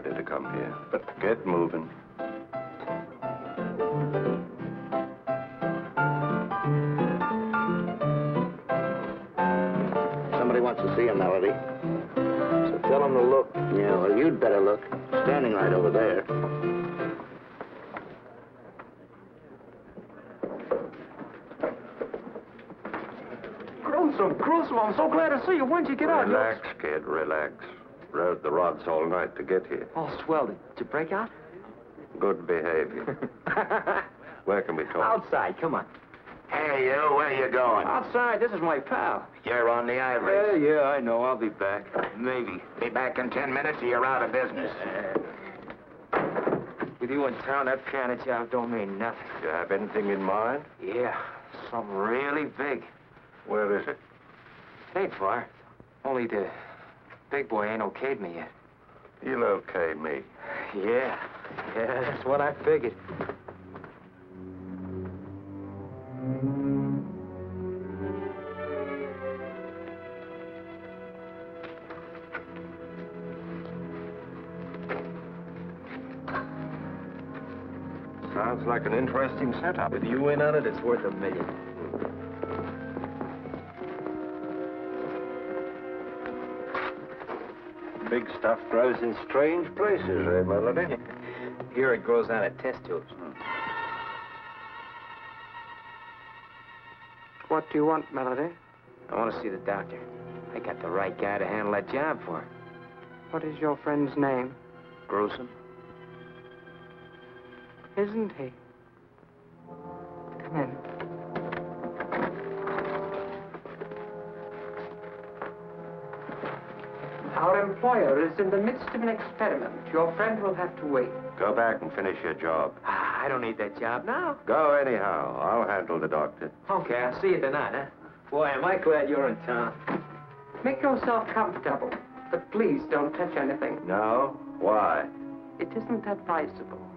Melody to come here, but get moving. Somebody wants to see him, Melody. So tell him to look. Yeah, well, you'd better look. Standing right over there. Gruesome, I'm so glad to see you. When'd you get out? Relax, kid, relax. Rode the rods all night to get here. Oh, swell. Did you break out? Good behavior. Where can we talk? Outside, come on. Hey, you, where you going? Outside, this is my pal. You're on the ivory. Yeah, I know. I'll be back. Maybe. Be back in 10 minutes or you're out of business. With you in town, that piano job don't mean nothing. You have anything in mind? Yeah, something really big. Where is it? It ain't far. Only the big boy ain't okayed me yet. He'll okay me. Yeah, that's what I figured. Sounds like an interesting setup. With you in on it, it's worth $1 million. Big stuff grows in strange places, eh, Melody? Here it grows out of test tubes. What do you want, Melody? I want to see the doctor. I got the right guy to handle that job for her. What is your friend's name? Gruesome. Isn't he? Come in. Our employer is in the midst of an experiment. Your friend will have to wait. Go back and finish your job. I don't need that job now. Go anyhow. I'll handle the doctor. Okay, I'll see you tonight, huh? Boy, am I glad you're in town. Make yourself comfortable, but please don't touch anything. No? Why? It isn't advisable.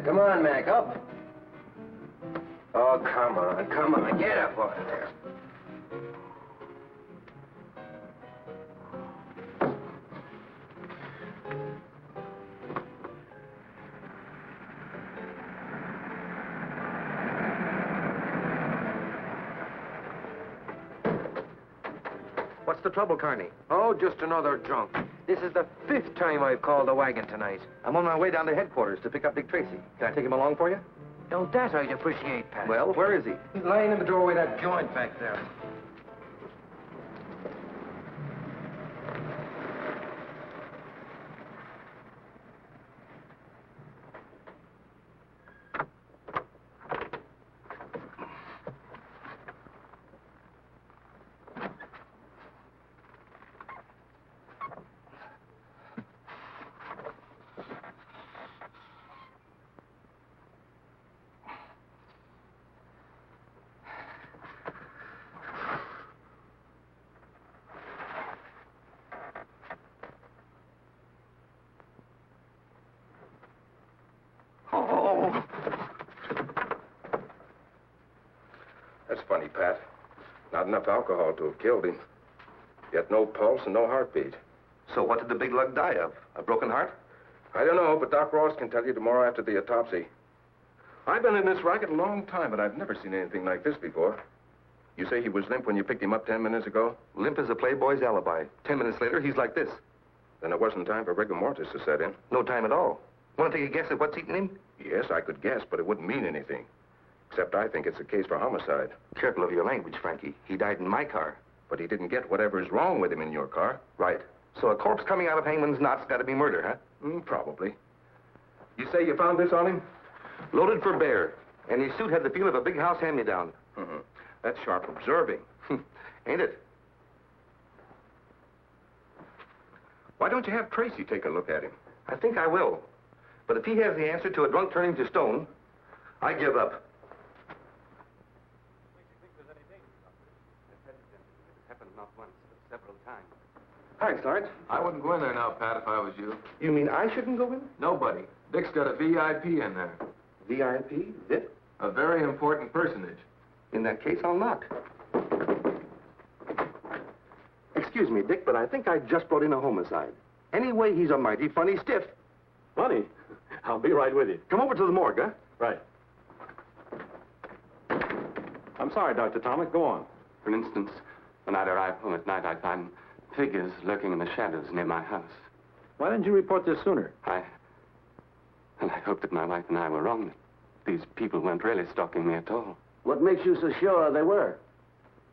Come on, Mac, up. Oh, come on, get up off of there. What's the trouble, Carney? Oh, just another drunk. This is the 5th time I've called the wagon tonight. I'm on my way down to headquarters to pick up Dick Tracy. Can I take him along for you? No, that I'd appreciate, Pat. Well, where is he? He's lying in the doorway of that joint back there. That's funny, Pat. Not enough alcohol to have killed him. Yet no pulse and no heartbeat. So what did the big lug die of? A broken heart? I don't know, but Doc Ross can tell you tomorrow after the autopsy. I've been in this racket a long time, but I've never seen anything like this before. You say he was limp when you picked him up 10 minutes ago? Limp as a playboy's alibi. 10 minutes later, he's like this. Then it wasn't time for rigor mortis to set in. No time at all. Want to take a guess at what's eating him? Yes, I could guess, but it wouldn't mean anything. Except I think it's a case for homicide. Careful of your language, Frankie. He died in my car. But he didn't get whatever's wrong with him in your car. Right. So a corpse coming out of Hangman's knot's got to be murder, huh? Probably. You say you found this on him? Loaded for bear. And his suit had the feel of a big house hand-me-down. That's sharp observing. Ain't it? Why don't you have Tracy take a look at him? I think I will. But if he has the answer to a drunk turning to stone, I give up. Happened not once, but several times. Hi, Sarge. I wouldn't go in there now, Pat, if I was you. You mean I shouldn't go in? Nobody. Dick's got a VIP in there. VIP? Zip? A very important personage. In that case, I'll knock. Excuse me, Dick, but I think I just brought in a homicide. Anyway, he's a mighty funny stiff. Funny? I'll be right with you. Come over to the morgue, huh? Right. I'm sorry, Dr. Tomic. Go on. For instance, when I'd arrive home at night, I'd find figures lurking in the shadows near my house. Why didn't you report this sooner? I hoped that my wife and I were wrong, that these people weren't really stalking me at all. What makes you so sure they were?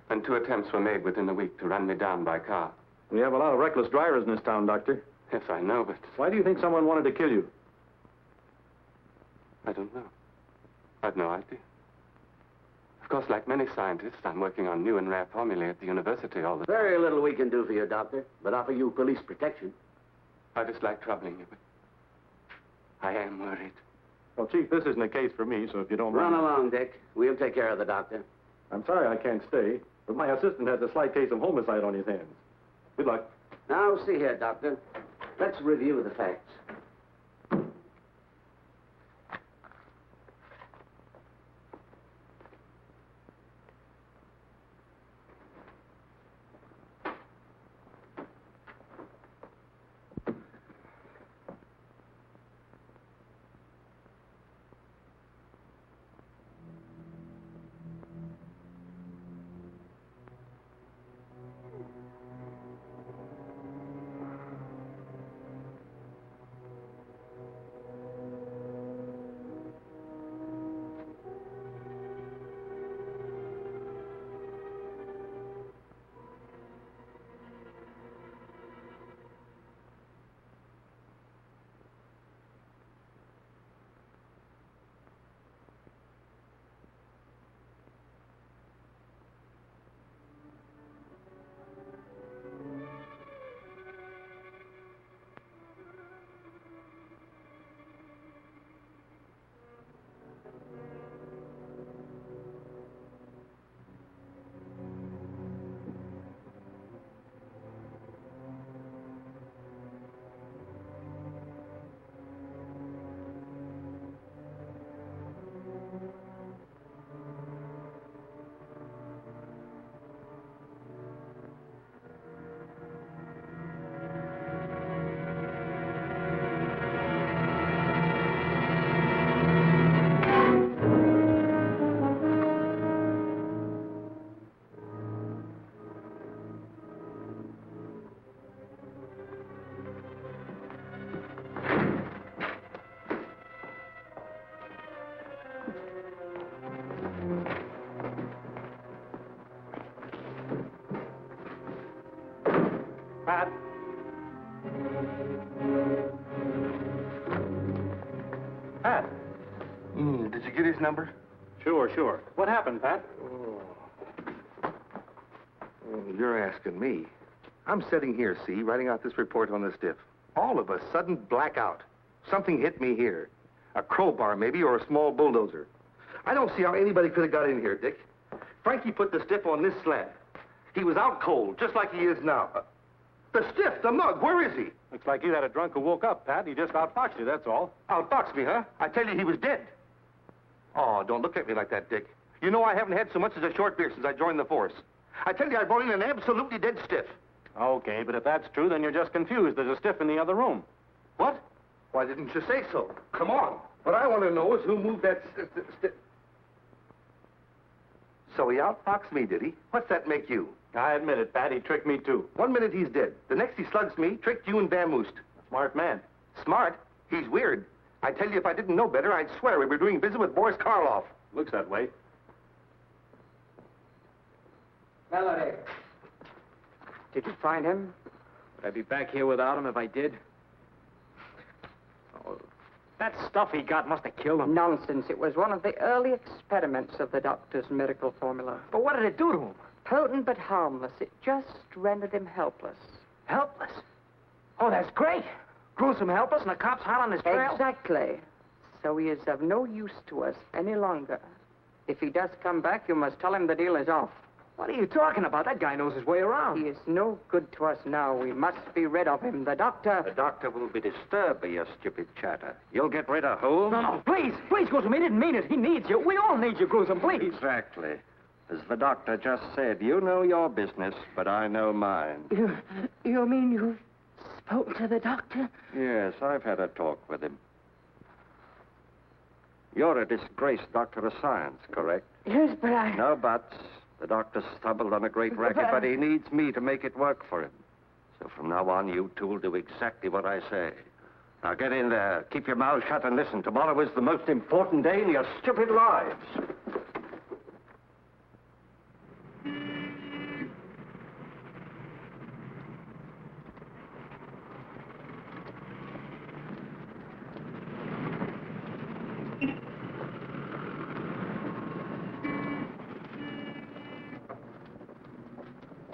And 2 attempts were made within a week to run me down by car. We have a lot of reckless drivers in this town, Doctor. Yes, I know, but Why do you think someone wanted to kill you? I don't know. I've no idea. Of course, like many scientists, I'm working on new and rare formulae at the university all the time. Very little we can do for you, Doctor, but offer you police protection. I dislike troubling you, but I am worried. Well, Chief, this isn't a case for me, so if you don't Run mind... along, Dick. We'll take care of the doctor. I'm sorry I can't stay, but my assistant has a slight case of homicide on his hands. Good luck. Now, see here, Doctor. Let's review the facts. Pat? Pat? Did you get his number? Sure. What happened, Pat? You're asking me. I'm sitting here, see, writing out this report on the stiff. All of a sudden, blackout. Something hit me here. A crowbar, maybe, or a small bulldozer. I don't see how anybody could have got in here, Dick. Frankie put the stiff on this slab. He was out cold, just like he is now. The stiff, the mug, where is he? Looks like you had a drunk who woke up, Pat. He just outfoxed you, that's all. Outfoxed me, huh? I tell you, he was dead. Oh, don't look at me like that, Dick. You know I haven't had so much as a short beer since I joined the force. I tell you, I brought in an absolutely dead stiff. Okay, but if that's true, then you're just confused. There's a stiff in the other room. What? Why didn't you say so? Come on. What I want to know is who moved that stiff. So he outfoxed me, did he? What's that make you? I admit it, Pat. He tricked me, too. 1 minute he's dead. The next he slugs me, tricked you and vamoosed. Smart man. Smart? He's weird. I tell you, if I didn't know better, I'd swear we were doing business with Boris Karloff. Looks that way. Melody. Did you find him? Would I be back here without him if I did? Oh, that stuff he got must have killed him. Nonsense. It was one of the early experiments of the doctor's miracle formula. But what did it do to him? Potent but harmless. It just rendered him helpless. Helpless? Oh, that's great. Gruesome helpless and the cops hot on his trail? Exactly. So he is of no use to us any longer. If he does come back, you must tell him the deal is off. What are you talking about? That guy knows his way around. He is no good to us now. We must be rid of him. The doctor... The doctor will be disturbed by your stupid chatter. You'll get rid of Gould? No, please, Gruesome. He didn't mean it. He needs you. We all need you, Gruesome, please. Exactly. As the doctor just said, you know your business, but I know mine. You mean you've spoken to the doctor? Yes, I've had a talk with him. You're a disgraced doctor of science, correct? Yes, but I... No buts. The doctor stumbled on a great racket, but he needs me to make it work for him. So from now on, you two will do exactly what I say. Now get in there, keep your mouth shut and listen. Tomorrow is the most important day in your stupid lives.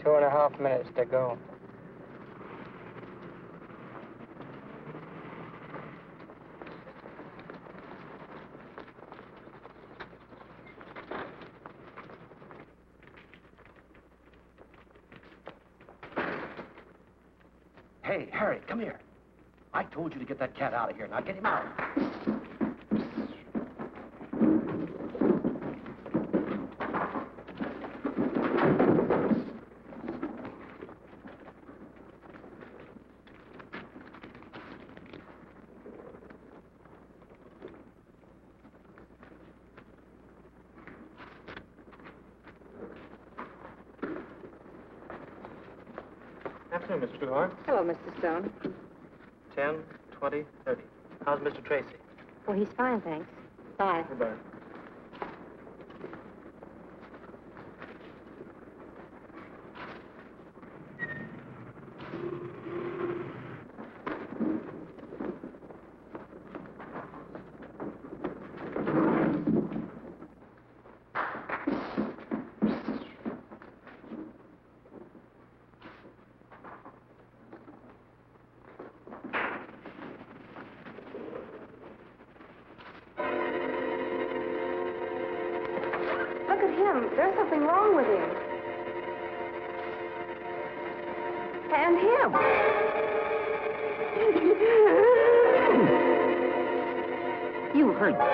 2.5 minutes to go. Hey, Harry, come here. I told you to get that cat out of here. Now get him out. Afternoon, Mr. Duhart. Hello, Mr. Stone. 10, 20, 30. How's Mr. Tracy? Oh, he's fine, thanks. Bye. Goodbye. There's something wrong with him. And him. You heard me.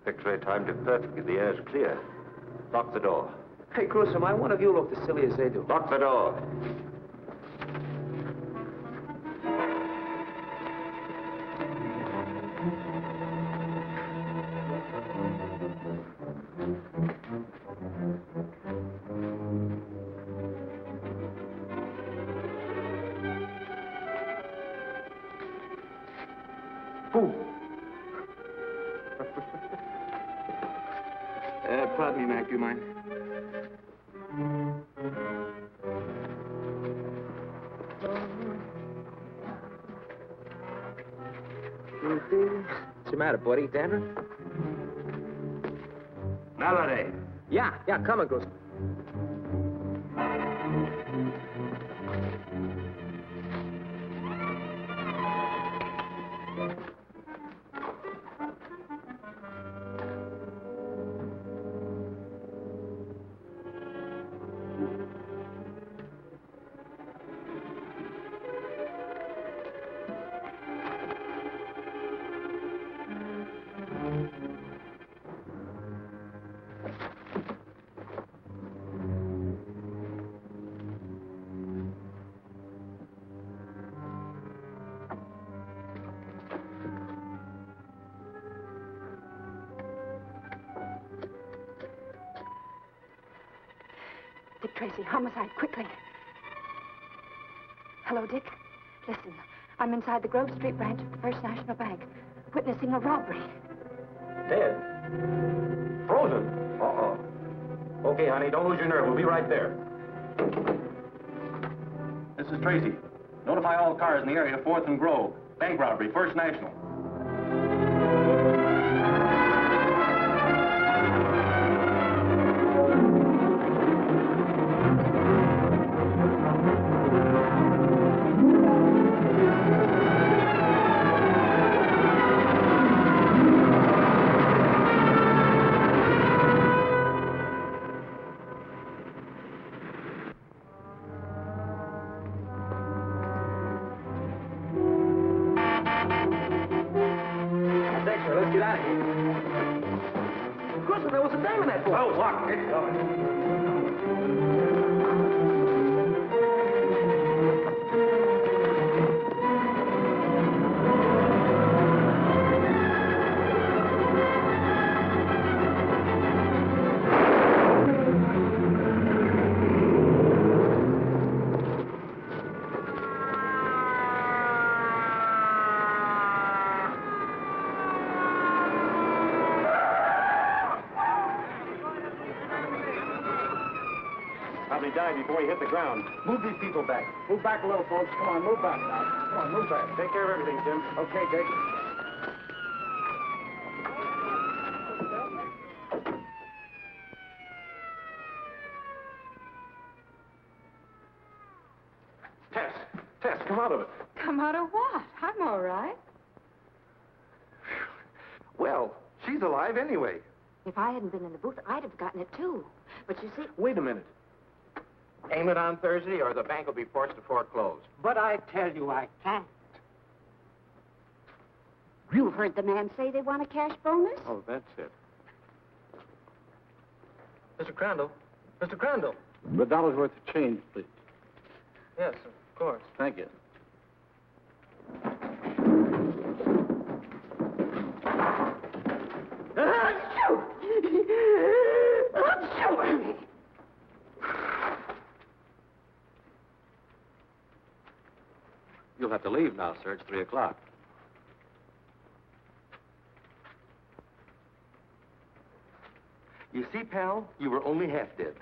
X-ray timed it perfectly. The air's clear. Lock the door. Hey, Gruesome, I wonder if you look as silly as they do. Lock the door. Pardon me, Mac, do you mind? What's the matter, buddy? Dandruff? Halliday. Yeah, coming, Gruesome. Dick Tracy, homicide, quickly. Hello, Dick. Listen, I'm inside the Grove Street branch of the First National Bank, witnessing a robbery. Dead? Frozen? Uh-oh. Okay, honey, don't lose your nerve. We'll be right there. This is Tracy. Notify all cars in the area, 4th and Grove. Bank robbery, First National. Let's get out of here. Gruesome, there was a dame in that boat. Oh, look, it's coming. Probably died before he hit the ground. Move these people back. Move back a little, folks. Come on, move back now. Come on, move back. Take care of everything, Tim. Okay, Dick. Tess, come out of it. Come out of what? I'm all right. Well, she's alive anyway. If I hadn't been in the booth, I'd have gotten it, too. But you see... Wait a minute. Aim it on Thursday or the bank will be forced to foreclose. But I tell you, I can't. You heard the man say they want a cash bonus? Oh, that's it. Mr. Crandall. Mr. Crandall. The dollar's worth of change, please. Yes, of course. Thank you. You'll have to leave now, sir. It's 3 o'clock. You see, pal, you were only half dead.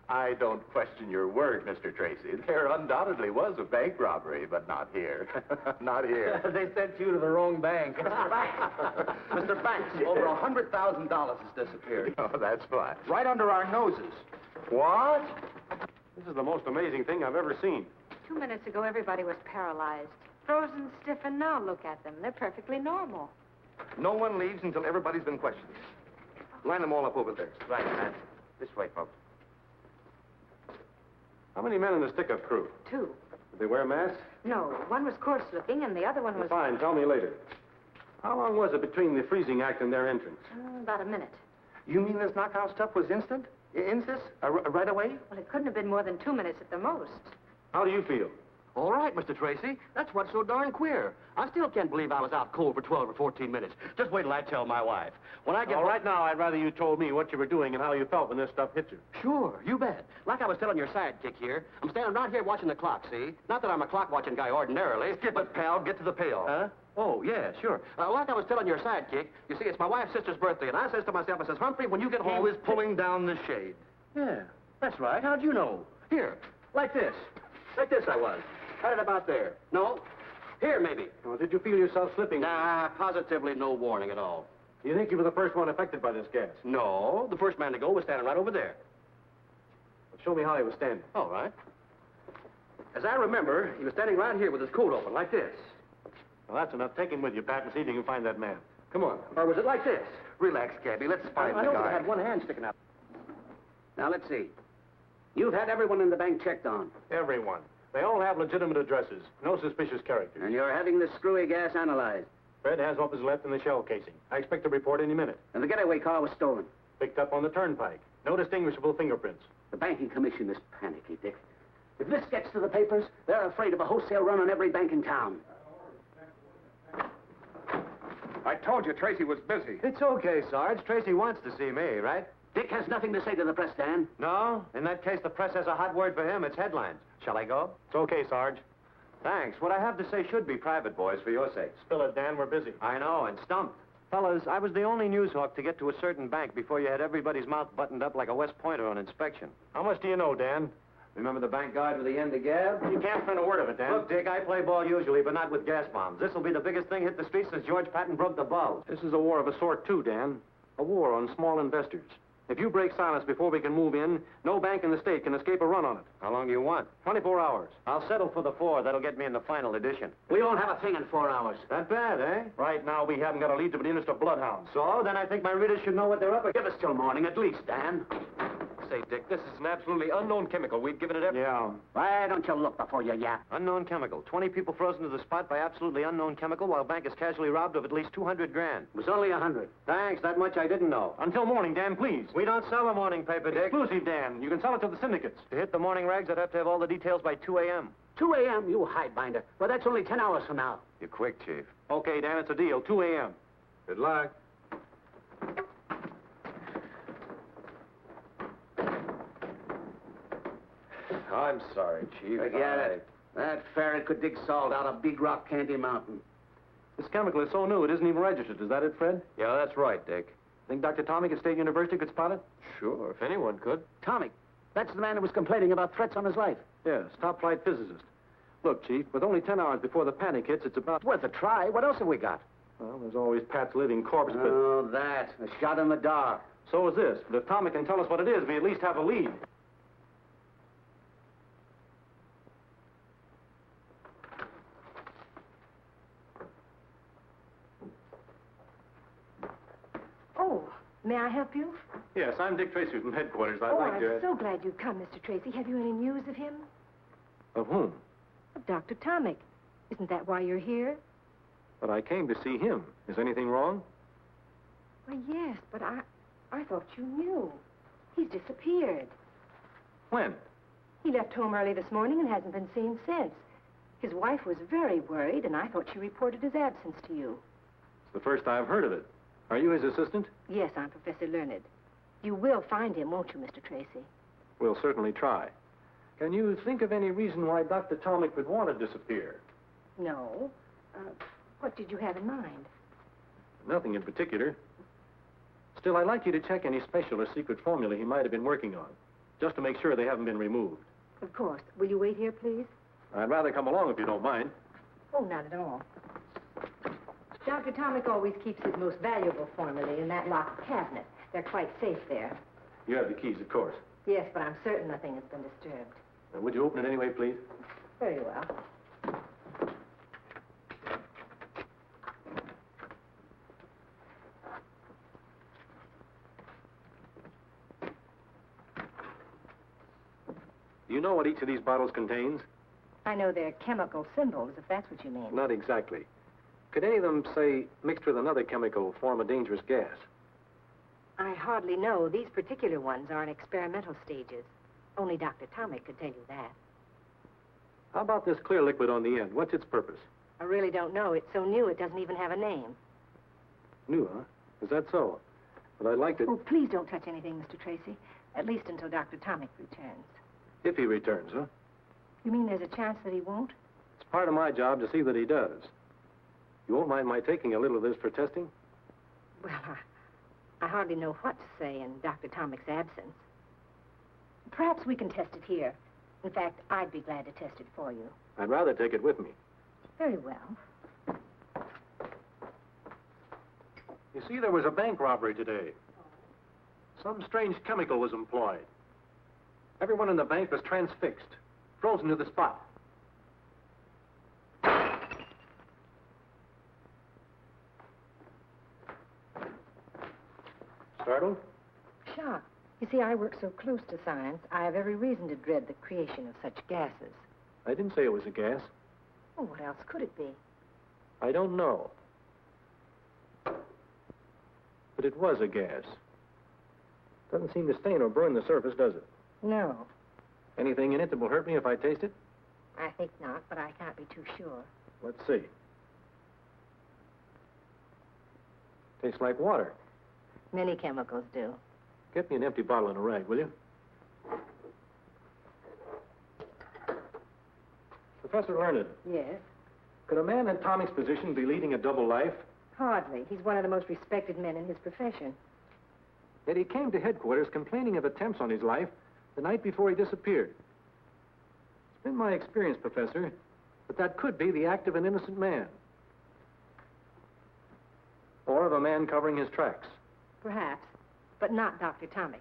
I don't question your word, Mr. Tracy. There undoubtedly was a bank robbery, but not here. Not here. They sent you to the wrong bank. Mr. Banks, over $100,000 has disappeared. Oh, that's fine. Right under our noses. What? This is the most amazing thing I've ever seen. 2 minutes ago, everybody was paralyzed. Frozen stiff, and now look at them. They're perfectly normal. No one leaves until everybody's been questioned. Line them all up over there. Right, man. This way, folks. How many men in the stick-up crew? 2. Did they wear masks? No, one was coarse-looking, and the other one was... Fine, tell me later. How long was it between the freezing act and their entrance? About a minute. You mean this knockout stuff was instant? Instant? Right away? Well, it couldn't have been more than 2 minutes at the most. How do you feel? All right, Mr. Tracy. That's what's so darn queer. I still can't believe I was out cold for 12 or 14 minutes. Just wait till I tell my wife. When I get All right, now, I'd rather you told me what you were doing and how you felt when this stuff hit you. Sure, you bet. Like I was telling your sidekick here, I'm standing right here watching the clock, see? Not that I'm a clock-watching guy ordinarily. Skip it, pal. Get to the payoff. Huh? Oh, yeah, sure. Like I was telling your sidekick, you see, it's my wife's sister's birthday, and I says to myself, I says, Humphrey, when you get home... He was pulling down the shade. Yeah, that's right. How'd you know? Here, like this. Like this I was. Had it about there. No? Here, maybe. Well, did you feel yourself slipping? Nah, positively no warning at all. Do you think you were the first one affected by this gas? No, the first man to go was standing right over there. Well, show me how he was standing. All right. As I remember, he was standing right here with his coat open, like this. Well, that's enough. Take him with you, Pat, and see if you can find that man. Come on. Or was it like this? Relax, Gabby. Let's find I the know guy. he had one hand sticking out. Now, let's see. You've had everyone in the bank checked on. Everyone. They all have legitimate addresses. No suspicious characters. And you're having this screwy gas analyzed. Fred has what was left in the shell casing. I expect a report any minute. And the getaway car was stolen. Picked up on the turnpike. No distinguishable fingerprints. The banking commission is panicky, Dick. If this gets to the papers, they're afraid of a wholesale run on every bank in town. I told you Tracy was busy. It's okay, Sarge. Tracy wants to see me, right? Dick has nothing to say to the press, Dan. No? In that case, the press has a hot word for him. It's headlines. Shall I go? It's okay, Sarge. Thanks. What I have to say should be private, boys, for your sake. Spill it, Dan. We're busy. I know, and stumped. Fellas, I was the only news hawk to get to a certain bank before you had everybody's mouth buttoned up like a West Pointer on inspection. How much do you know, Dan? Remember the bank guard with the end of gab? You can't print a word of it, Dan. Look, Dick, I play ball usually, but not with gas bombs. This will be the biggest thing hit the streets since George Patton broke the bulge. This is a war of a sort, too, Dan. A war on small investors. If you break silence before we can move in, no bank in the state can escape a run on it. How long do you want? 24 hours. I'll settle for the 4. That'll get me in the final edition. We won't have a thing in 4 hours. That bad, eh? Right now, we haven't got a lead to begin us to bloodhounds. So, then I think my readers should know what they're up against. Give us till morning, at least, Dan. Say, Dick, this is an absolutely unknown chemical. We've given it every... Yeah. Why don't you look before you yap? Unknown chemical. 20 people frozen to the spot by absolutely unknown chemical while bank is casually robbed of at least 200 grand. It was only 100. Thanks. That much I didn't know. Until morning, Dan, please. We don't sell a morning paper, Dick. Exclusive, Dan. You can sell it to the syndicates. To hit the morning rags, I'd have to have all the details by 2 a.m. 2 a.m., you hidebinder. Well, that's only 10 hours from now. You're quick, Chief. Okay, Dan, it's a deal. 2 a.m. Good luck. I'm sorry, Chief. Forget it. That ferret could dig salt out of Big Rock Candy Mountain. This chemical is so new, it isn't even registered. Is that it, Fred? Yeah, that's right, Dick. Think Dr. Tomic at State University could spot it? Sure, if anyone could. Tomic. That's the man who was complaining about threats on his life. Yes, top-flight physicist. Look, Chief, with only 10 hours before the panic hits, it's about... It's worth a try. What else have we got? Well, there's always Pat's living corpse, but... Oh, that. A shot in the dark. So is this. But if Tomic can tell us what it is, we at least have a lead. Oh, may I help you? Yes, I'm Dick Tracy from headquarters. I'm so glad you've come, Mr. Tracy. Have you any news of him? Of whom? Of Dr. Tomic. Isn't that why you're here? But I came to see him. Is anything wrong? Why, yes, but I thought you knew. He's disappeared. When? He left home early this morning and hasn't been seen since. His wife was very worried, and I thought she reported his absence to you. It's the first I've heard of it. Are you his assistant? Yes, I'm Professor Learned. You will find him, won't you, Mr. Tracy? We'll certainly try. Can you think of any reason why Dr. Tomic would want to disappear? No. What did you have in mind? Nothing in particular. Still, I'd like you to check any special or secret formula he might have been working on, just to make sure they haven't been removed. Of course. Will you wait here, please? I'd rather come along if you don't mind. Oh, not at all. Dr. Tomic always keeps his most valuable formulae in that locked cabinet. They're quite safe there. You have the keys, of course. Yes, but I'm certain nothing has been disturbed. Would you open it anyway, please? Very well. Do you know what each of these bottles contains? I know they're chemical symbols, if that's what you mean. Not exactly. Could any of them, say, mixed with another chemical, form a dangerous gas? I hardly know. These particular ones are in experimental stages. Only Dr. Tomic could tell you that. How about this clear liquid on the end? What's its purpose? I really don't know. It's so new it doesn't even have a name. New, huh? Is that so? But I'd like to... Oh, please don't touch anything, Mr. Tracy. At least until Dr. Tomic returns. If he returns, huh? You mean there's a chance that he won't? It's part of my job to see that he does. You won't mind my taking a little of this for testing? Well, I hardly know what to say in Dr. Tomic's absence. Perhaps we can test it here. In fact, I'd be glad to test it for you. I'd rather take it with me. Very well. You see, there was a bank robbery today. Some strange chemical was employed. Everyone in the bank was transfixed, frozen to the spot. Startled? Shocked. You see, I work so close to science, I have every reason to dread the creation of such gases. I didn't say it was a gas. Oh, what else could it be? I don't know. But it was a gas. Doesn't seem to stain or burn the surface, does it? No, Anything in it that will hurt me if I taste it? I think not, but I can't be too sure. Let's see. Tastes like water. Many chemicals do. Get me an empty bottle and a rag, will you? Professor Learned, Yes? could a man in Tommy's position be leading a double life? Hardly. He's one of the most respected men in his profession. Yet he came to headquarters complaining of attempts on his life the night before he disappeared. It's been my experience, Professor, that that could be the act of an innocent man. Or of a man covering his tracks. Perhaps, but not Dr. Tomic.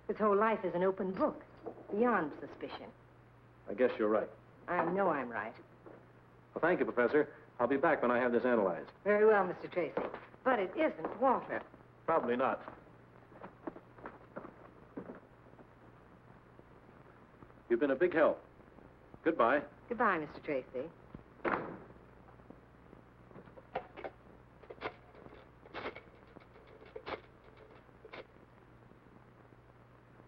His whole life is an open book, beyond suspicion. I guess you're right. I know I'm right. Well, thank you, Professor. I'll be back when I have this analyzed. Very well, Mr. Tracy. But it isn't water. Probably not. You've been a big help. Goodbye. Goodbye, Mr. Tracy.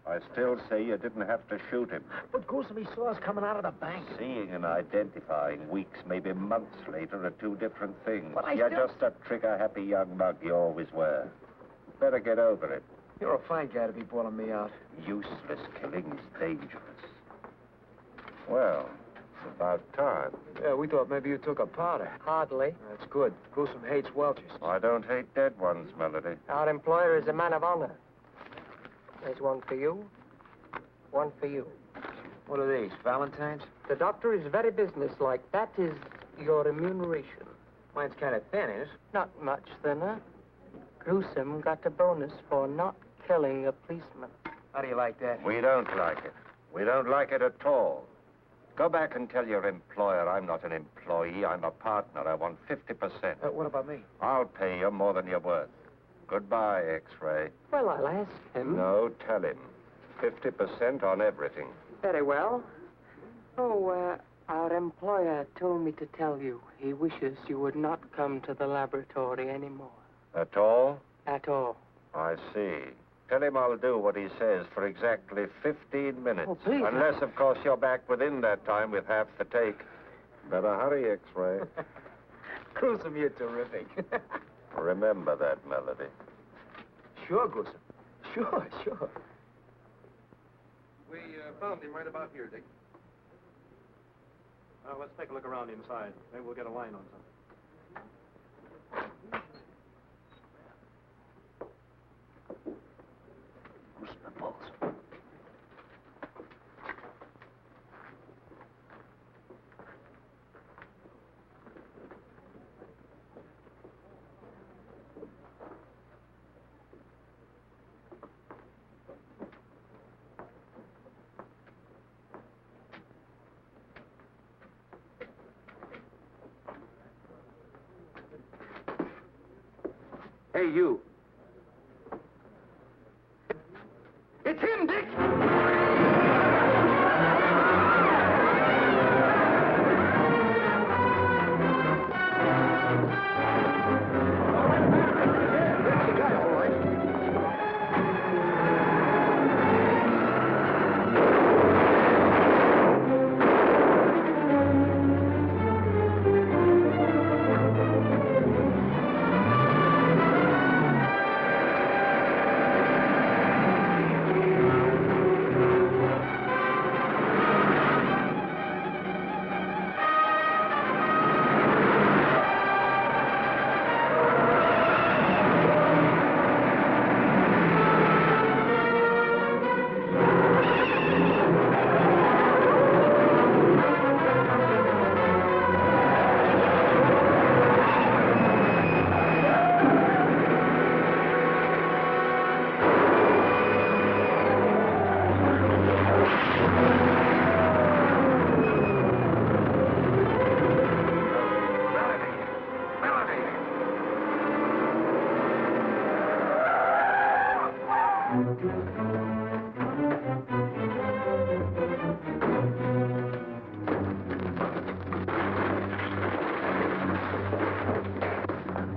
I still say you didn't have to shoot him. But Gruesome, he saw us coming out of the bank. Seeing and identifying weeks, maybe months later, are two different things. But You're just a trigger-happy young mug you always were. Better get over it. You're a fine guy to be bawling me out. Useless killing is dangerous. Well, it's about time. Yeah, we thought maybe you took a powder. Hardly. That's good. Gruesome hates welchers. I don't hate dead ones, Melody. Our employer is a man of honor. There's one for you, one for you. What are these, Valentine's? The doctor is very businesslike. That is your remuneration. Mine's kind of thin, is it? Not much thinner. Gruesome got a bonus for not killing a policeman. How do you like that? We don't like it. We don't like it at all. Go back and tell your employer I'm not an employee. I'm a partner. I want 50%. What about me? I'll pay you more than you're worth. Goodbye, X-Ray. Well, I'll ask him. No, tell him. 50% on everything. Very well. Oh, our employer told me to tell you he wishes you would not come to the laboratory anymore. At all? At all. I see. Tell him I'll do what he says for exactly 15 minutes. Oh, please. Unless, of course, you're back within that time with half the take. Better hurry, X-Ray. Gruesome, you're terrific. Remember that, Melody. Sure, Gruesome. Sure. We found him right about here, Dick. Let's take a look around inside. Maybe we'll get a line on something. Loosen the bolts. Hey, you. It's him, Dick!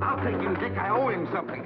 I'll take him, Dick. I owe him something.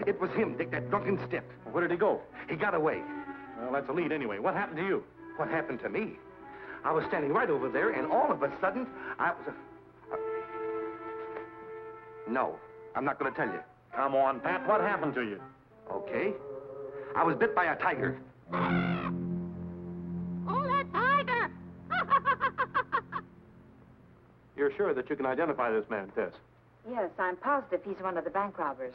It was him, Dick, that drunken stiff. Where did he go? He got away. Well, that's a lead anyway. What happened to you? What happened to me? I was standing right over there, and all of a sudden, I was... No, I'm not going to tell you. Come on, Pat. What happened to you? Okay. I was bit by a tiger. Oh, that tiger! You're sure that you can identify this man, Tess? Yes, I'm positive he's one of the bank robbers.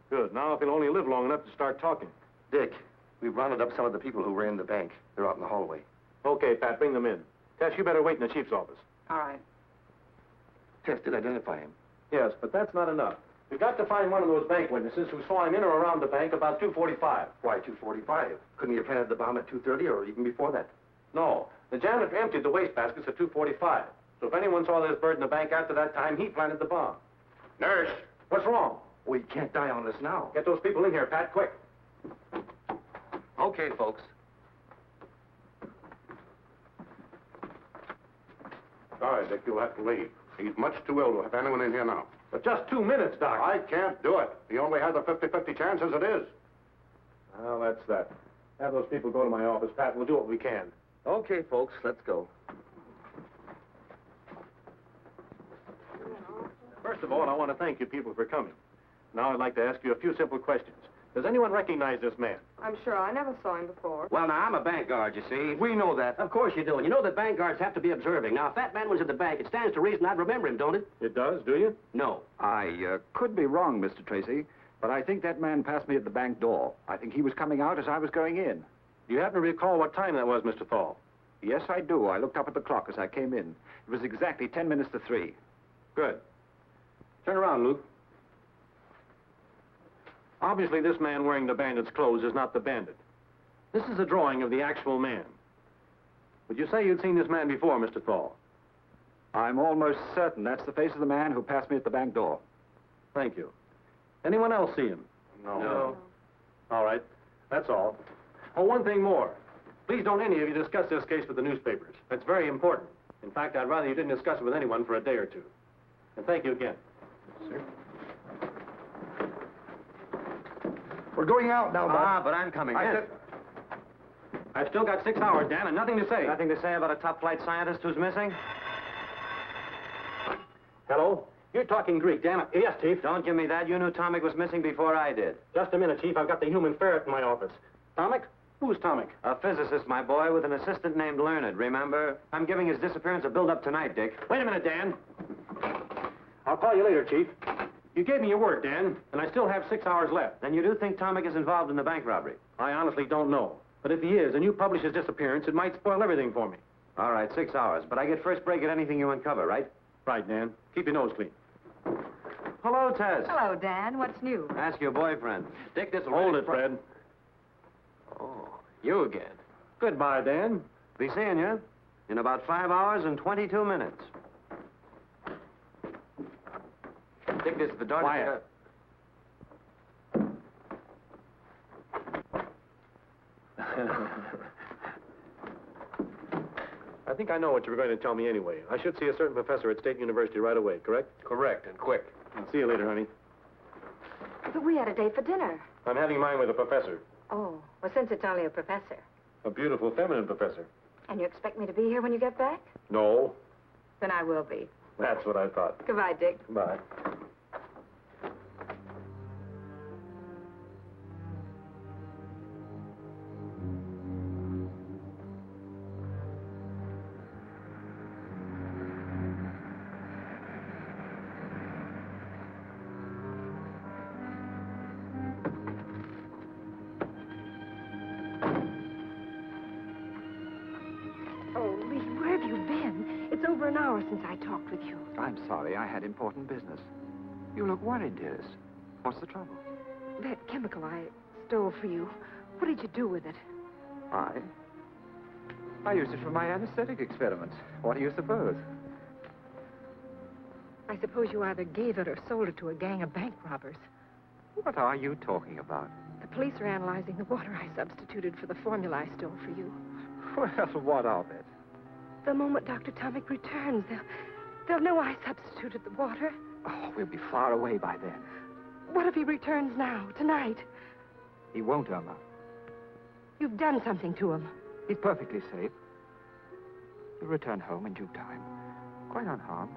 Good. Now, if he'll only live long enough to start talking. Dick, we've rounded up some of the people who ran the bank. They're out in the hallway. Okay, Pat, bring them in. Tess, you better wait in the chief's office. All right. Tess did identify him. Yes, but that's not enough. We've got to find one of those bank witnesses who saw him in or around the bank about 2:45. Why 2:45? Couldn't he have planted the bomb at 2:30 or even before that? No. The janitor emptied the wastebaskets at 2:45. So if anyone saw this bird in the bank after that time, he planted the bomb. Nurse, what's wrong? We can't die on this now. Get those people in here, Pat, quick. Okay, folks. Sorry, Dick, you'll have to leave. He's much too ill to have anyone in here now. But just 2 minutes, Doc. I can't do it. He only has a 50-50 chance as it is. Well, that's that. Have those people go to my office, Pat. We'll do what we can. Okay, folks, let's go. First of all, I want to thank you people for coming. Now I'd like to ask you a few simple questions. Does anyone recognize this man? I'm sure. I never saw him before. Well, now, I'm a bank guard, you see. We know that. Of course you do. And you know that bank guards have to be observing. Now, if that man was at the bank, it stands to reason I'd remember him, don't it? It does, do you? No. I could be wrong, Mr. Tracy, but I think that man passed me at the bank door. I think he was coming out as I was going in. Do you happen to recall what time that was, Mr. Thal? Yes, I do. I looked up at the clock as I came in. It was exactly 10 minutes to 3. Good. Turn around, Luke. Obviously, this man wearing the bandit's clothes is not the bandit. This is a drawing of the actual man. Would you say you'd seen this man before, Mr. Thal? I'm almost certain that's the face of the man who passed me at the bank door. Thank you. Anyone else see him? No. All right. That's all. Oh, one thing more. Please don't any of you discuss this case with the newspapers. It's very important. In fact, I'd rather you didn't discuss it with anyone for a day or two. And thank you again. Sir? We're going out now, Bob. But I'm coming in. said... I've still got 6 hours, Dan, and nothing to say. Nothing to say about a top-flight scientist who's missing? Hello? You're talking Greek, damn it. Yes, Chief. Don't give me that. You knew Tomic was missing before I did. Just a minute, Chief. I've got the human ferret in my office. Tomic? Who's Tomic? A physicist, my boy, with an assistant named Learned, remember? I'm giving his disappearance a build-up tonight, Dick. Wait a minute, Dan. I'll call you later, Chief. You gave me your word, Dan, and I still have 6 hours left. Then you do think Tomic is involved in the bank robbery? I honestly don't know. But if he is, and you publish his disappearance, it might spoil everything for me. All right, 6 hours. But I get first break at anything you uncover, right? Right, Dan. Keep your nose clean. Hello, Tess. Hello, Dan. What's new? Ask your boyfriend. Dick, this'll... Hold it, Fred. Oh, you again. Goodbye, Dan. Be seeing you in about 5 hours and 22 minutes. Dick, this is the door. Quiet. I think I know what you were going to tell me anyway. I should see a certain professor at State University right away, correct? Correct, and quick. I'll see you later, honey. But we had a date for dinner. I'm having mine with a professor. Oh, well, since it's only a professor. A beautiful, feminine professor. And you expect me to be here when you get back? No. Then I will be. That's what I thought. Goodbye, Dick. Bye. Oh, Lee, where have you been? It's over an hour since I talked with you. I'm sorry. I had important business. You look worried, dearest. What's the trouble? That chemical I stole for you, what did you do with it? I used it for my anesthetic experiments. What do you suppose? I suppose you either gave it or sold it to a gang of bank robbers. What are you talking about? The police are analyzing the water I substituted for the formula I stole for you. Well, what of it? The moment Dr. Tomic returns, they'll know I substituted the water. Oh, we'll be far away by then. What if he returns now, tonight? He won't, Irma. You've done something to him. He's perfectly safe. He'll return home in due time. Quite unharmed.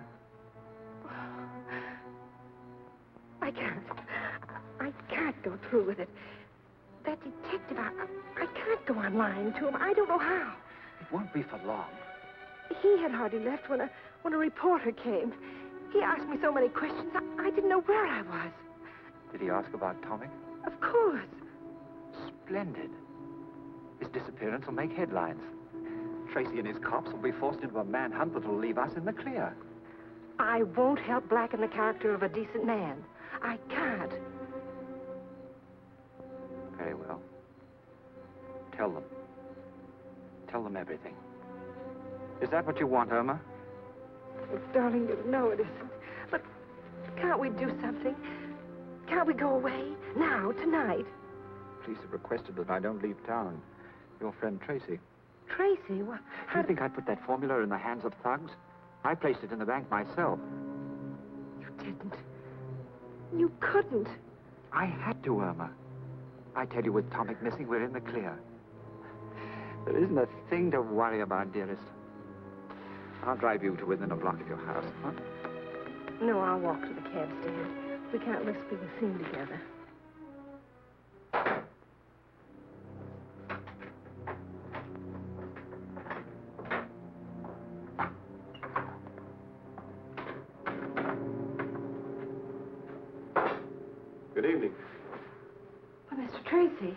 I can't go through with it. That detective, I can't go on lying to him. I don't know how. It won't be for long. He had hardly left when a reporter came. He asked me so many questions, I didn't know where I was. Did he ask about Tomic? Of course. Splendid. His disappearance will make headlines. Tracy and his cops will be forced into a manhunt that will leave us in the clear. I won't help blacken the character of a decent man. I can't. Very well. Tell them. Tell them everything. Is that what you want, Irma? Oh, darling, you know it isn't. But can't we do something? Can't we go away? Now, tonight? Police have requested that I don't leave town. Your friend Tracy. Tracy? What? Do you think I put that formula in the hands of thugs? I placed it in the bank myself. You didn't. You couldn't. I had to, Irma. I tell you, with Tomic missing, we're in the clear. There isn't a thing to worry about, dearest. I'll drive you to within a block of your house, huh? No, I'll walk to the cab stand. We can't risk being seen together. Good evening. Well, Mr. Tracy,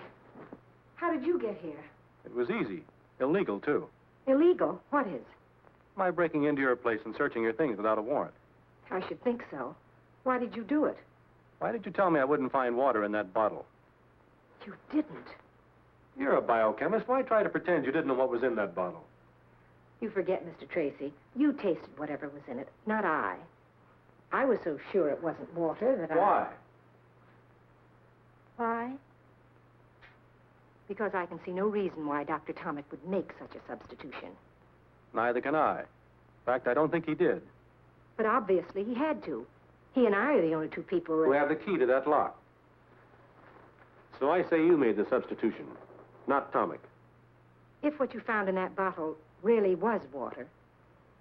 how did you get here? It was easy. Illegal, too. Illegal? What is? My breaking into your place and searching your things without a warrant. I should think so. Why did you do it? Why did you tell me I wouldn't find water in that bottle? You didn't. You're a biochemist. Why try to pretend you didn't know what was in that bottle? You forget, Mr. Tracy. You tasted whatever was in it, not I. I was so sure it wasn't water that Why? Why? Because I can see no reason why Dr. Tomic would make such a substitution. Neither can I. In fact, I don't think he did. But obviously he had to. He and I are the only two people that... Who have the key to that lock. So I say you made the substitution, not Tomic. If what you found in that bottle really was water,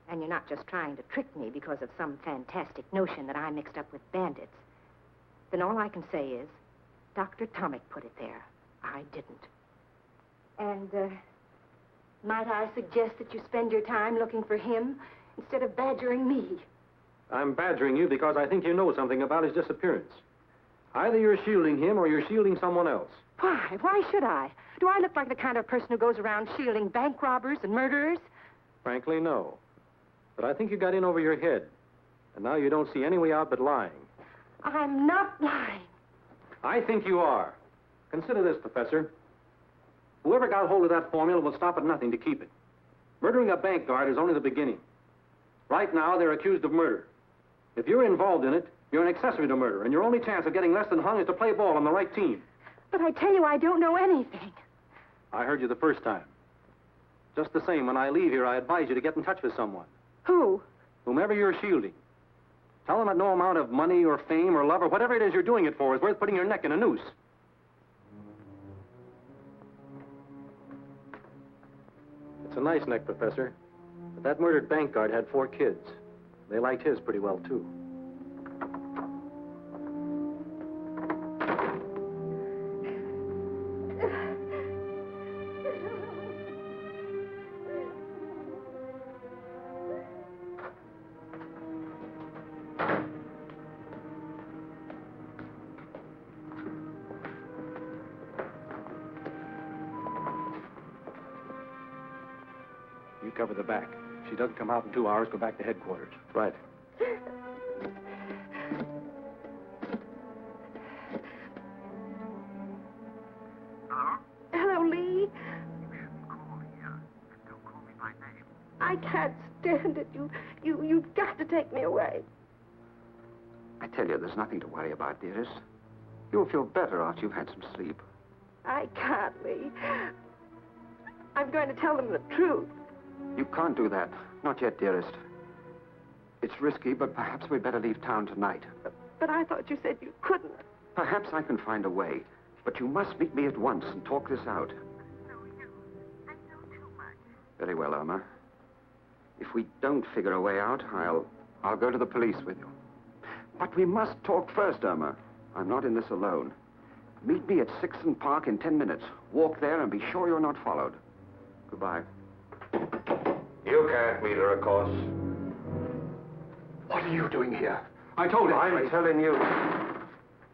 and you're not just trying to trick me because of some fantastic notion that I mixed up with bandits, then all I can say is Dr. Tomic put it there. I didn't. And, might I suggest that you spend your time looking for him instead of badgering me? I'm badgering you because I think you know something about his disappearance. Either you're shielding him or you're shielding someone else. Why? Why should I? Do I look like the kind of person who goes around shielding bank robbers and murderers? Frankly, no. But I think you got in over your head. And now you don't see any way out but lying. I'm not lying. I think you are. Consider this, Professor. Whoever got hold of that formula will stop at nothing to keep it. Murdering a bank guard is only the beginning. Right now, they're accused of murder. If you're involved in it, you're an accessory to murder, and your only chance of getting less than hung is to play ball on the right team. But I tell you, I don't know anything. I heard you the first time. Just the same, when I leave here, I advise you to get in touch with someone. Who? Whomever you're shielding. Tell them that no amount of money or fame or love or whatever it is you're doing it for is worth putting your neck in a noose. It's a nice neck, Professor. But that murdered bank guard had 4 kids. They liked his pretty well, too. You cover the back. If she doesn't come out in 2 hours, go back to headquarters. Right. Hello? Hello, Lee. You shouldn't call here. Don't call me by name. I can't stand it. You've got to take me away. I tell you, there's nothing to worry about, dearest. You'll feel better after you've had some sleep. I can't, Lee. I'm going to tell them the truth. You can't do that. Not yet, dearest. It's risky, but perhaps we'd better leave town tonight. But I thought you said you couldn't. Perhaps I can find a way. But you must meet me at once and talk this out. So you. I know too much. Very well, Irma. If we don't figure a way out, I'll go to the police with you. But we must talk first, Irma. I'm not in this alone. Meet me at 6th Park in 10 minutes. Walk there and be sure you're not followed. Goodbye. You can't meet her, of course. What are you doing here? I told you. I'm telling you.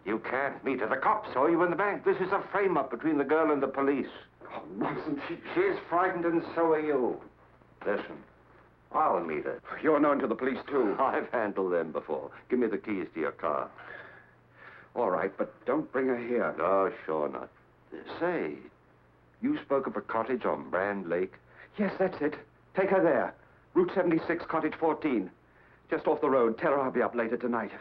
You can't meet her. The cops saw you in the bank. This is a frame-up between the girl and the police. Oh, nonsense. She's frightened and so are you. Listen, I'll meet her. You're known to the police, too. I've handled them before. Give me the keys to your car. All right, but don't bring her here. No, sure not. Say, you spoke of a cottage on Brand Lake? Yes, that's it. Take her there. Route 76, Cottage 14. Just off the road. Tell her I'll be up later tonight.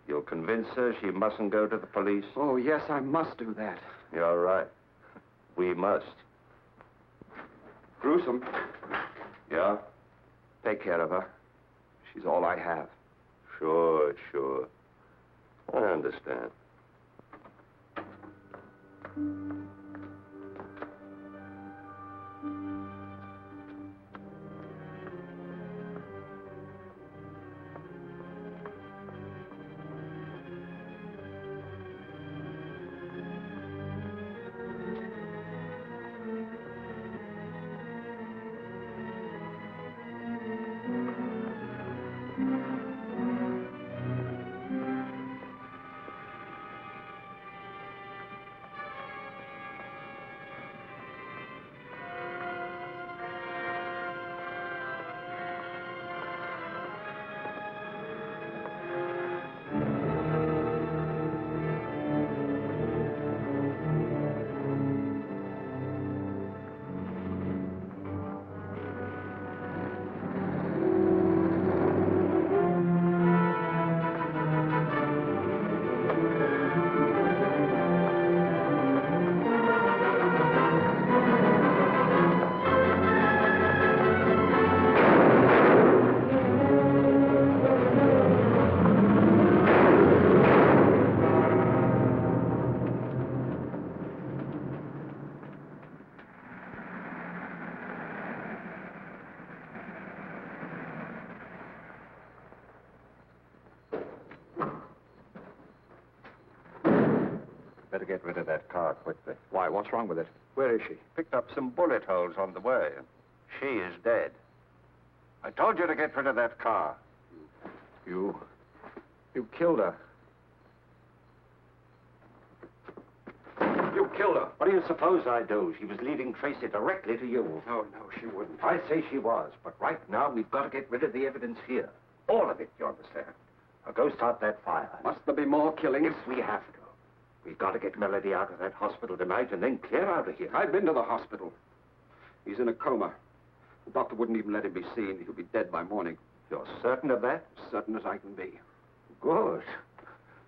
You'll convince her she mustn't go to the police? Oh, yes, I must do that. You're right. We must. Gruesome. Yeah? Take care of her. She's all I have. Sure. I understand. Better get rid of that car quickly. Why, what's wrong with it? Where is she? Picked up some bullet holes on the way. She is dead. I told you to get rid of that car. You killed her. You killed her. What do you suppose I do? She was leading Tracy directly to you. No, she wouldn't. I say she was, but right now we've got to get rid of the evidence here. All of it, you understand? go start that fire. Must there be more killings? If we have to. We've got to get Melody out of that hospital tonight and then clear out of here. I've been to the hospital. He's in a coma. The doctor wouldn't even let him be seen. He'll be dead by morning. You're certain of that? As certain as I can be. Good.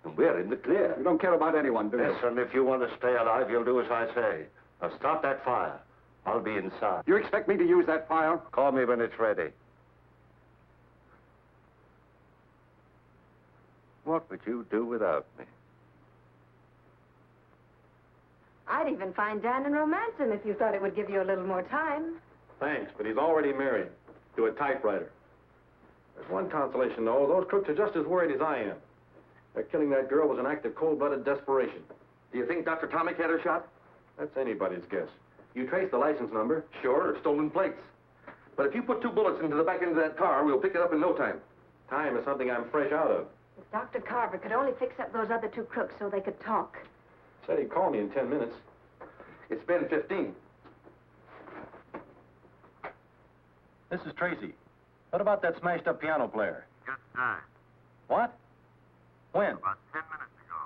And we're in the clear. You don't care about anyone, do you? Listen, if you want to stay alive, you'll do as I say. Now start that fire. I'll be inside. You expect me to use that file? Call me when it's ready. What would you do without me? I'd even find Dan and romance him if you thought it would give you a little more time. Thanks, but he's already married to a typewriter. There's one consolation, though. Those crooks are just as worried as I am. Their killing that girl was an act of cold-blooded desperation. Do you think Dr. Tomic had her shot? That's anybody's guess. You traced the license number. Sure, or stolen plates. But if you put 2 bullets into the back end of that car, we'll pick it up in no time. Time is something I'm fresh out of. If Dr. Carver could only fix up those other 2 crooks so they could talk. Said he'd call me in 10 minutes. It's been 15. This is Tracy. What about that smashed-up piano player? Just died. What? When? About 10 minutes ago.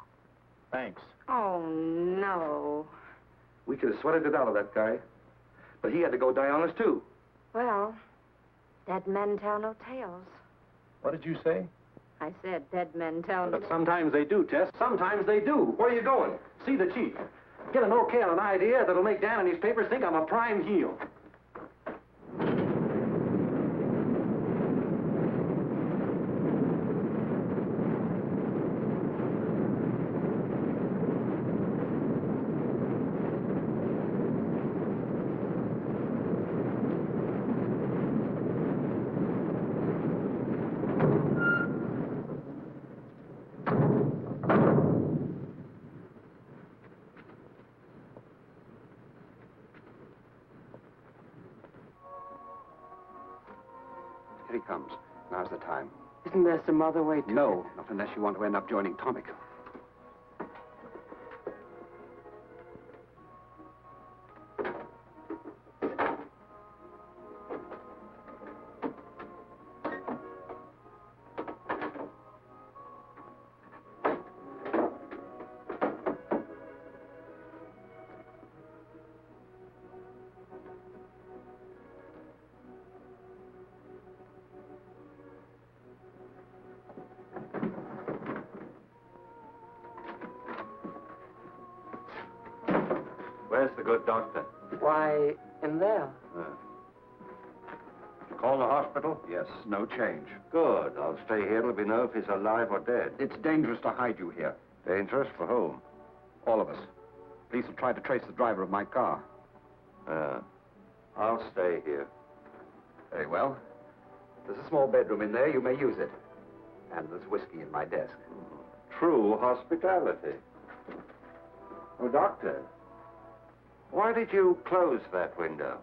Thanks. Oh, no. We could have sweated it out of that guy. But he had to go die on us, too. Well, dead men tell no tales. What did you say? I said dead men tell no... But sometimes they do, Tess. Sometimes they do. Where are you going? See the chief. Get an okay on an idea that'll make Dan and his papers think I'm a prime heel. Here he comes. Now's the time. Isn't there some other way to... No, not unless you want to end up joining Tomic. Where's the good doctor? Why, in there. Call the hospital? Yes, no change. Good. I'll stay here till we know if he's alive or dead. It's dangerous to hide you here. Dangerous for whom? All of us. Police will try to trace the driver of my car. I'll stay here. Very well. There's a small bedroom in there. You may use it. And there's whiskey in my desk. True hospitality. Oh, doctor, why did you close that window?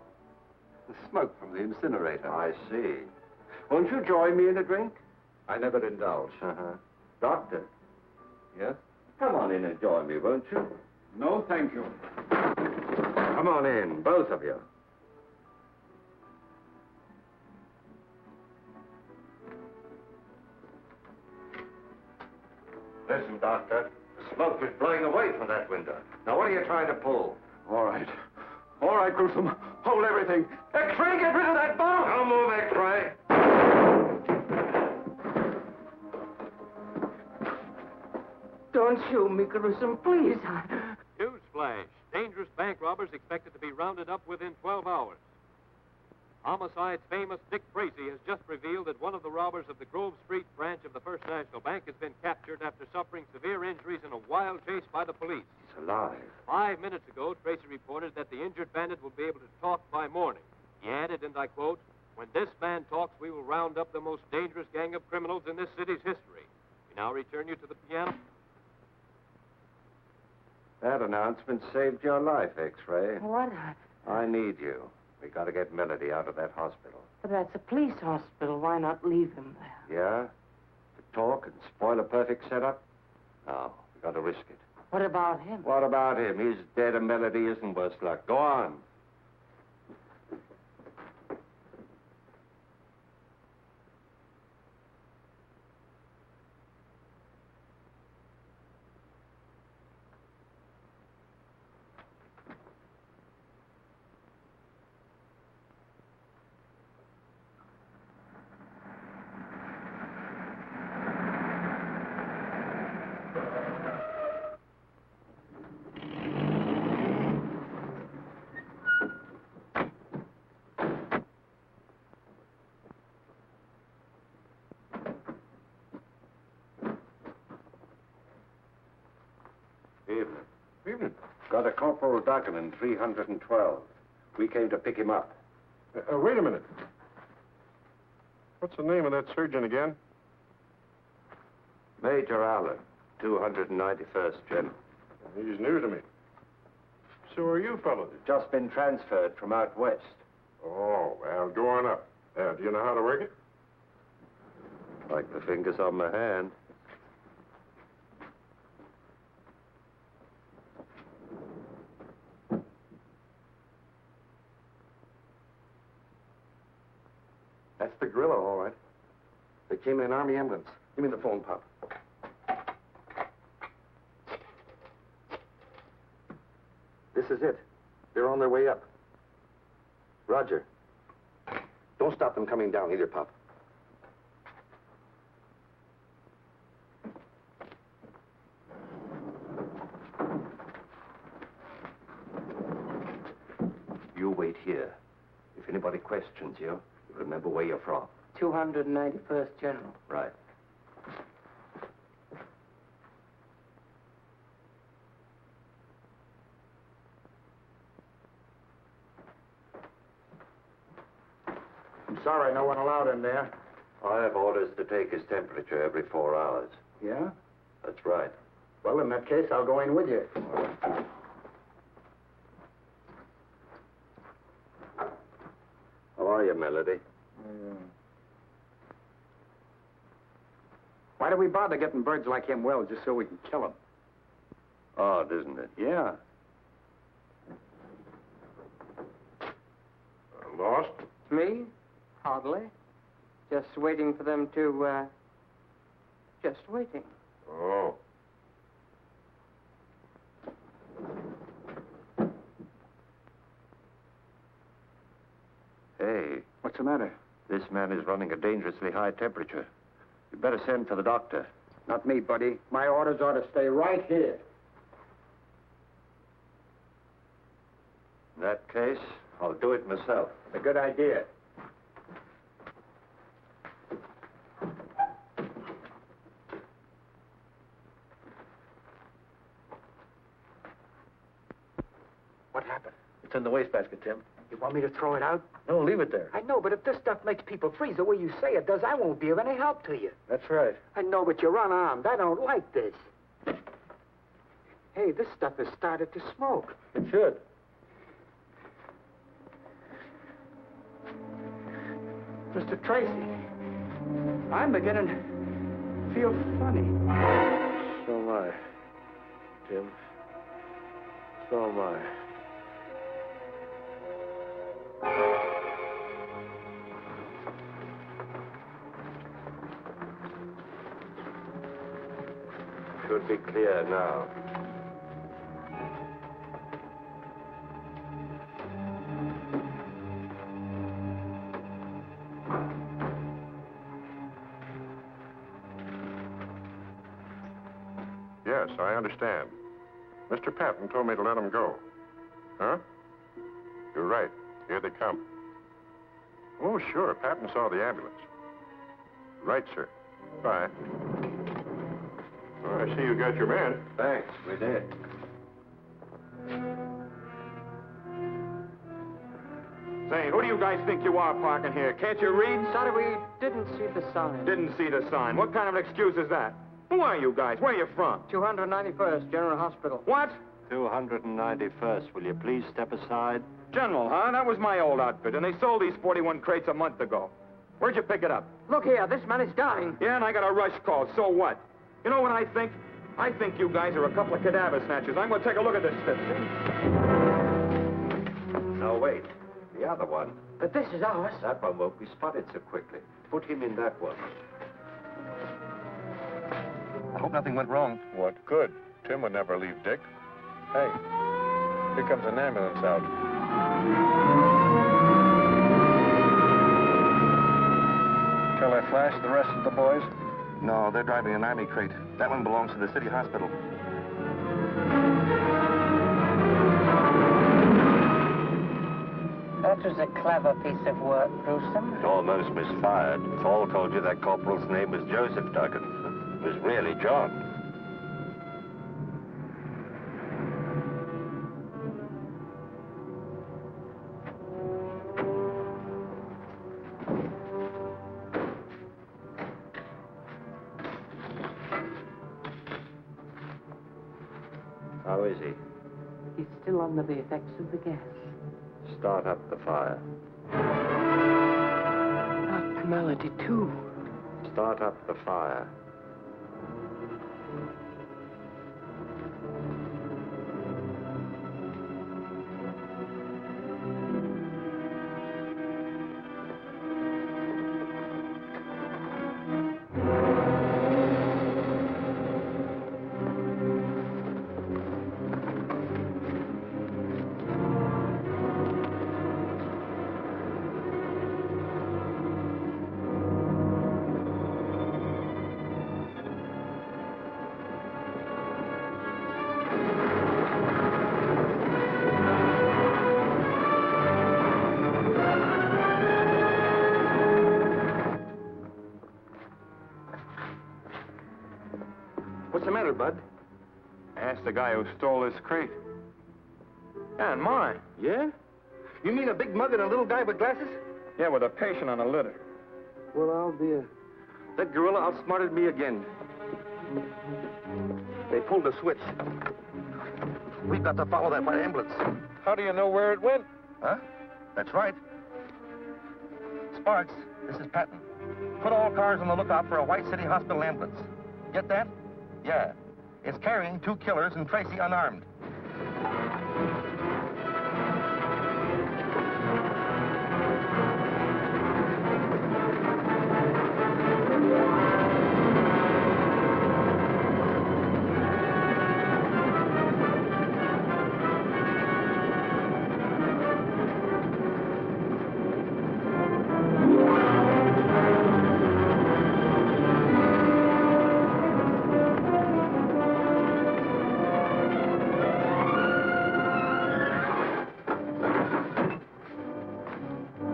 The smoke from the incinerator. I see. Won't you join me in a drink? I never indulge. Doctor. Yes? Come on in and join me, won't you? No, thank you. Come on in, both of you. Listen, Doctor. The smoke is blowing away from that window. Now, what are you trying to pull? All right. All right, Gruesome. Hold everything. X-ray, get rid of that bomb! Don't move, X-ray. Don't shoot me, Gruesome, please. Newsflash. Dangerous bank robbers expected to be rounded up within 12 hours. Homicide's famous Dick Tracy has just revealed that one of the robbers of the Grove Street branch of the First National Bank has been captured after suffering severe injuries in a wild chase by the police. He's alive. 5 minutes ago, Tracy reported that the injured bandit will be able to talk by morning. He added, and I quote, "When this man talks, we will round up the most dangerous gang of criminals in this city's history." We now return you to the piano. That announcement saved your life, X-ray. What? I need you. We got to get Melody out of that hospital. But that's a police hospital. Why not leave him there? Yeah? To talk and spoil a perfect setup? No, we got to risk it. What about him? What about him? He's dead and Melody isn't worse luck. Go on. Evening. Got a Corporal Duggan in 312. We came to pick him up. Wait a minute. What's the name of that surgeon again? Major Allen, 291st General. He's new to me. So are you fellows? Just been transferred from out west. Oh, well, go on up. Do you know how to work it? Like the fingers on my hand. That's the gorilla, all right. They came in an Army ambulance. Give me the phone, Pop. This is it. They're on their way up. Roger. Don't stop them coming down either, Pop. You wait here. If anybody questions you, remember where you're from. 291st General. Right. I'm sorry, no one allowed in there. I have orders to take his temperature every 4 hours. Yeah? That's right. Well, in that case, I'll go in with you. How are you, Melody? Why do we bother getting birds like him well just so we can kill them? Odd, isn't it? Yeah. Lost? Me? Hardly. Just waiting for them to, just waiting. Oh. Hey. What's the matter? This man is running a dangerously high temperature. You better send for the doctor. Not me, buddy. My orders are to stay right here. In that case, I'll do it myself. A good idea. What happened? It's in the wastebasket, Tim. You want me to throw it out? No, leave it there. I know, but if this stuff makes people freeze the way you say it does, I won't be of any help to you. That's right. I know, but you're unarmed. I don't like this. Hey, this stuff has started to smoke. It should. Mr. Tracy, I'm beginning to feel funny. So am I, Tim. So am I. Should be clear now. Yes, I understand. Mr. Patton told me to let him go. Huh? You're right. Here they come. Oh, sure. Patton saw the ambulance. Right, sir. Bye. Oh, I see you got your man. Thanks, we did. Say, who do you guys think you are parking here? Can't you read? Sorry, we didn't see the sign. Didn't see the sign. What kind of an excuse is that? Who are you guys? Where are you from? 291st General Hospital. What? 291st. Will you please step aside? General, huh? That was my old outfit, and they sold these 41 crates a month ago. Where'd you pick it up? Look here, this man is dying. Yeah, and I got a rush call. So what? You know what I think? I think you guys are a couple of cadaver snatchers. I'm going to take a look at this stuff. No, wait. The other one. But this is ours. That one won't be spotted so quickly. Put him in that one. I hope nothing went wrong. What good? Tim would never leave Dick. Hey, here comes an ambulance out. Shall I flash the rest of the boys? No, they're driving an Army crate. That one belongs to the city hospital. That was a clever piece of work, Gruesome. It almost misfired. Saul told you that corporal's name was Joseph Duggan. It was really John. How is he? He's still under the effects of the gas. Start up the fire. Abnormality, too. Start up the fire. What's the matter, Bud? Ask the guy who stole this crate. Yeah, and mine. Yeah? You mean a big mug and a little guy with glasses? Yeah, with a patient on a litter. Well, I'll be a... That gorilla outsmarted me again. They pulled the switch. We've got to follow that white ambulance. How do you know where it went? Huh? That's right. Sparks, this is Patton. Put all cars on the lookout for a White City Hospital ambulance. Get that? Yeah. It's carrying 2 killers and Tracy unarmed.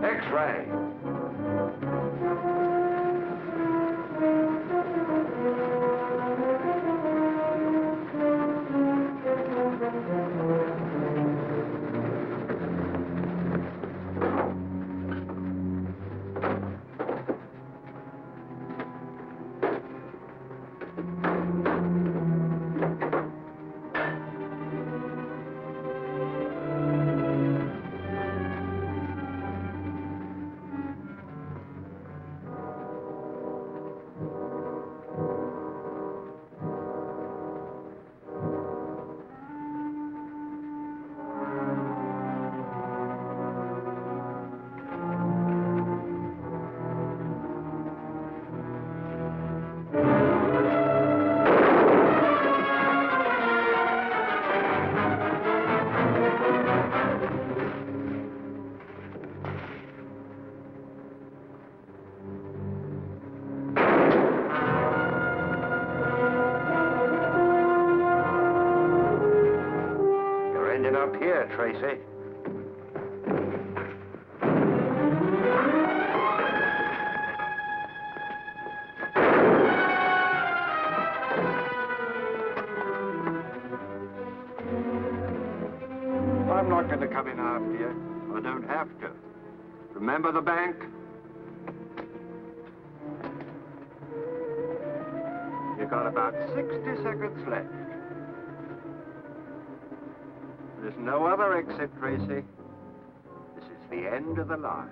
X-ray. Up here, Tracy. I'm not going to come in after you. I don't have to. Remember the bank? You got about 60 seconds left. There's no other exit, Tracy. This is the end of the line.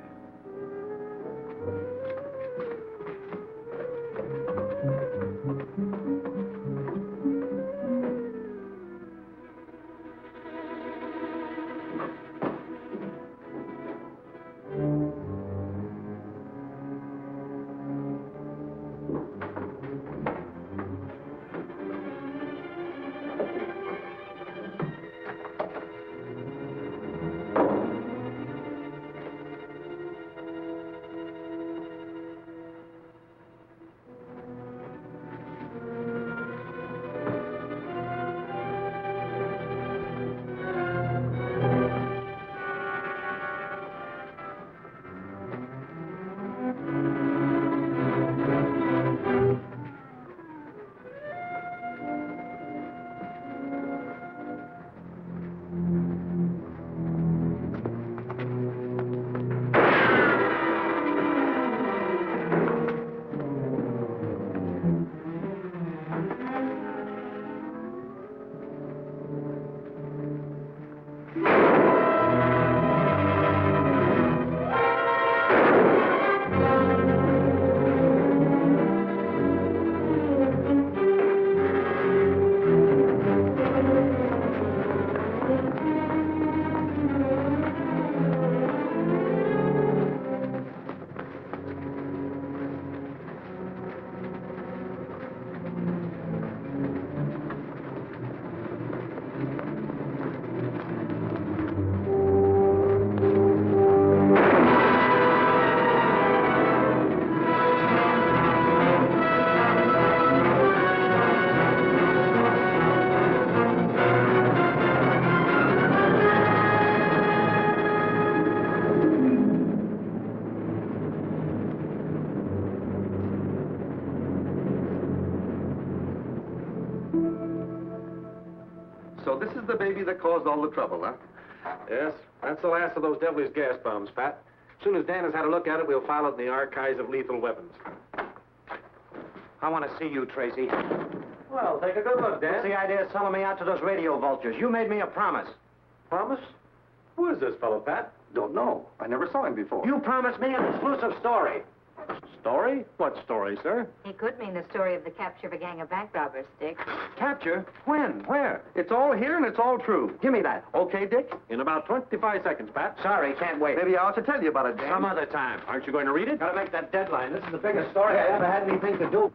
So this is the baby that caused all the trouble, huh? Yes, that's the last of those devilish gas bombs, Pat. As soon as Dan has had a look at it, we'll file it in the archives of lethal weapons. I want to see you, Tracy. Well, take a good look, Dan. What's the idea of selling me out to those radio vultures? You made me a promise. Promise? Who is this fellow, Pat? Don't know. I never saw him before. You promised me an exclusive story. Story? What story, sir? It could mean the story of the capture of a gang of bank robbers, Dick. Capture? When? Where? It's all here and it's all true. Give me that. Okay, Dick? In about 25 seconds, Pat. Sorry, can't wait. Maybe I ought to tell you about it, Dan. Some other time. Aren't you going to read it? Gotta make that deadline. This is the biggest story I ever had anything to do.